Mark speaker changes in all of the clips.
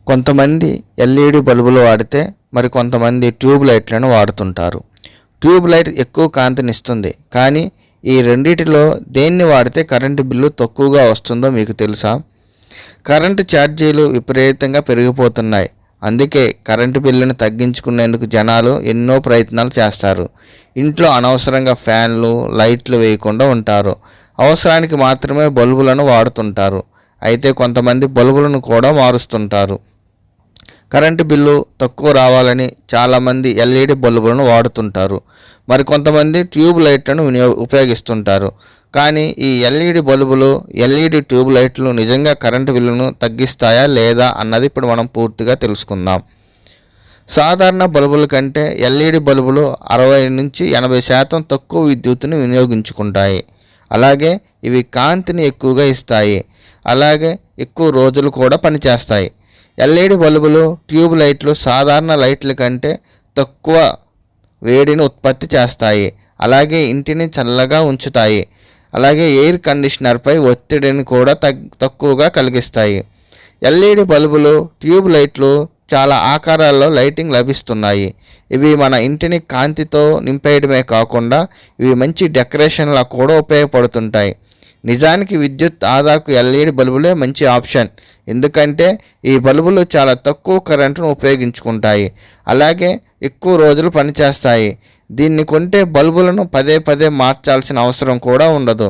Speaker 1: కొంతమంది ఎల్ఈడి బల్బులు వాడితే మరి కొంతమంది ట్యూబ్ లైట్లను వాడుతుంటారు. ట్యూబ్ లైట్ ఎక్కువ కాంతిని ఇస్తుంది, కానీ ఈ రెండిటిలో దేన్ని వాడితే కరెంటు బిల్లు తక్కువగా వస్తుందో మీకు తెలుసా? కరెంటు ఛార్జీలు విపరీతంగా పెరిగిపోతున్నాయి. అందుకే కరెంటు బిల్లును తగ్గించుకునేందుకు జనాలు ఎన్నో ప్రయత్నాలు చేస్తారు. ఇంట్లో అనవసరంగా ఫ్యాన్లు, లైట్లు వేయకుండా ఉంటారు. అవసరానికి మాత్రమే బల్బులను వాడుతుంటారు. అయితే కొంతమంది బల్బులను కూడా మారుస్తుంటారు. కరెంటు బిల్లు తక్కువ రావాలని చాలామంది ఎల్ఈడి బల్బులను వాడుతుంటారు. మరి కొంతమంది ట్యూబ్ లైట్లను ఉపయోగిస్తుంటారు. కానీ ఈ ఎల్ఈడి బల్బులు, ఎల్ఈడి ట్యూబ్ లైట్లు నిజంగా కరెంటు బిల్లును తగ్గిస్తాయా లేదా అన్నది ఇప్పుడు మనం పూర్తిగా తెలుసుకుందాం. సాధారణ బల్బుల కంటే ఎల్ఈడి బల్బులు 60 నుంచి 80% తక్కువ విద్యుత్తును వినియోగించుకుంటాయి. అలాగే ఇవి కాంతిని ఎక్కువగా ఇస్తాయి. అలాగే ఎక్కువ రోజులు కూడా పనిచేస్తాయి. ఎల్ఈడి బల్బులు, ట్యూబ్ లైట్లు సాధారణ లైట్ల కంటే తక్కువ వేడిని ఉత్పత్తి చేస్తాయి. అలాగే ఇంటిని చల్లగా ఉంచుతాయి. అలాగే ఎయిర్ కండిషనర్పై ఒత్తిడిని కూడా తక్కువగా కలిగిస్తాయి. ఎల్ఈడి బల్బులు, ట్యూబ్ లైట్లు చాలా ఆకారాల్లో లైటింగ్ లభిస్తున్నాయి. ఇవి మన ఇంటిని కాంతితో నింపేయడమే కాకుండా ఇవి మంచి డెకరేషన్లా కూడా ఉపయోగపడుతుంటాయి. నిజానికి విద్యుత్ ఆదాకు ఎల్ఈడి బల్బులే మంచి ఆప్షన్. ఎందుకంటే ఈ బల్బులు చాలా తక్కువ కరెంటును ఉపయోగించుకుంటాయి. అలాగే ఎక్కువ రోజులు పనిచేస్తాయి. దీన్ని కొంటే బల్బులను పదే పదే మార్చాల్సిన అవసరం కూడా ఉండదు.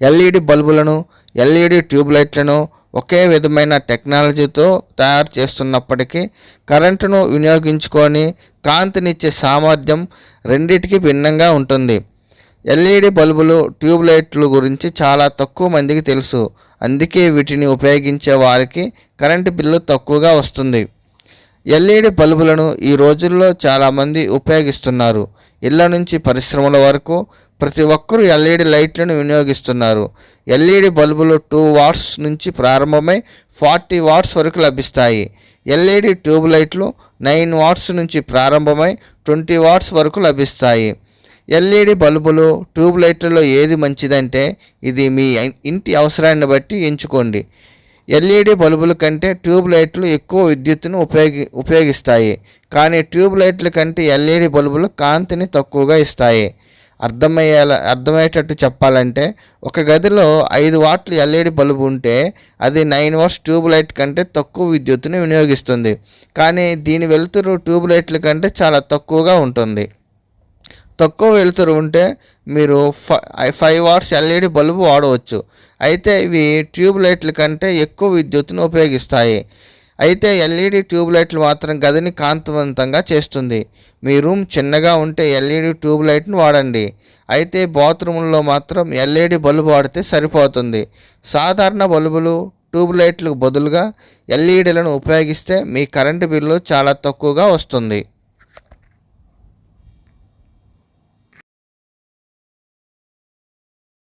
Speaker 1: ఎల్ఈడి బల్బులను, ఎల్ఈడి ట్యూబ్ లైట్లను ఒకే విధమైన టెక్నాలజీతో తయారు చేస్తున్నప్పటికీ కరెంటును వినియోగించుకొని కాంతినిచ్చే సామర్థ్యం రెండిటికి భిన్నంగా ఉంటుంది. ఎల్ఈడి బల్బులు, ట్యూబ్ లైట్లు గురించి చాలా తక్కువ మందికి తెలుసు. అందుకే వీటిని ఉపయోగించే వారికి కరెంటు బిల్లు తక్కువగా వస్తుంది. ఎల్ఈడి బల్బులను ఈ రోజుల్లో చాలామంది ఉపయోగిస్తున్నారు. ఇళ్ల నుంచి పరిశ్రమల వరకు ప్రతి ఒక్కరూ ఎల్ఈడి లైట్లను వినియోగిస్తున్నారు. ఎల్ఈడి బల్బులు 2 వాట్స్ నుంచి ప్రారంభమై 40 వాట్స్ వరకు లభిస్తాయి. ఎల్ఈడి ట్యూబ్ లైట్లు 9 వాట్స్ నుంచి ప్రారంభమై 20 వాట్స్ వరకు లభిస్తాయి. ఎల్ఈడి బల్బులు, ట్యూబ్ లైట్లలో ఏది మంచిదంటే ఇది మీ ఇంటి అవసరాన్ని బట్టి ఎంచుకోండి. ఎల్ఈడి బల్బుల కంటే ట్యూబ్ లైట్లు ఎక్కువ విద్యుత్తును ఉపయోగిస్తాయి, కానీ ట్యూబ్ లైట్ల కంటే ఎల్ఈడి బల్బులు కాంతిని తక్కువగా ఇస్తాయి. అర్థమయ్యేటట్టు చెప్పాలంటే ఒక గదిలో 5 వాట్ల ఎల్ఈడి బల్బు ఉంటే అది 9 వాట్స్ ట్యూబ్ లైట్ కంటే తక్కువ విద్యుత్తుని వినియోగిస్తుంది. కానీ దీని వెలుతురు ట్యూబ్ లైట్ల కంటే చాలా తక్కువగా ఉంటుంది. తక్కువ వెలుతురు ఉంటే మీరు 5 వాట్స్ ఎల్ఈడి బల్బు వాడవచ్చు. అయితే ఇవి ట్యూబ్ లైట్ల కంటే ఎక్కువ విద్యుత్తును ఉపయోగిస్తాయి. అయితే ఎల్ఈడి ట్యూబ్ లైట్లు మాత్రం గదిని కాంతివంతంగా చేస్తుంది. మీ రూమ్ చిన్నగా ఉంటే ఎల్ఈడి ట్యూబ్ లైట్ను వాడండి. అయితే బాత్రూంలో మాత్రం ఎల్ఈడి బల్బు వాడితే సరిపోతుంది. సాధారణ బల్బులు, ట్యూబ్ లైట్లకు బదులుగా ఎల్ఈడీలను ఉపయోగిస్తే మీ కరెంటు బిల్లు చాలా తక్కువగా వస్తుంది.